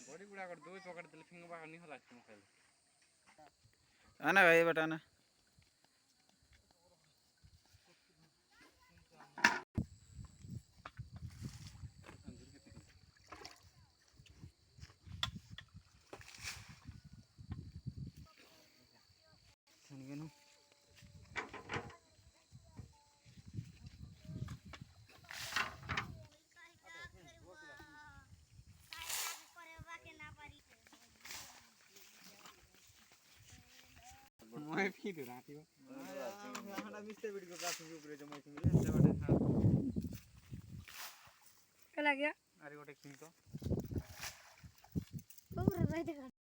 बड़ी गुड़ा कर दो पकड़ दिल फिंग बाहर नहीं होला तुम खेल आना भाई बेटा ना सुनिए मैं भी तो राती हो हमारा मिस्टर बीट को काफी ऊपर जो मैं किंग क्या लग गया अरे गोटे किंग तो ऊपर बैठ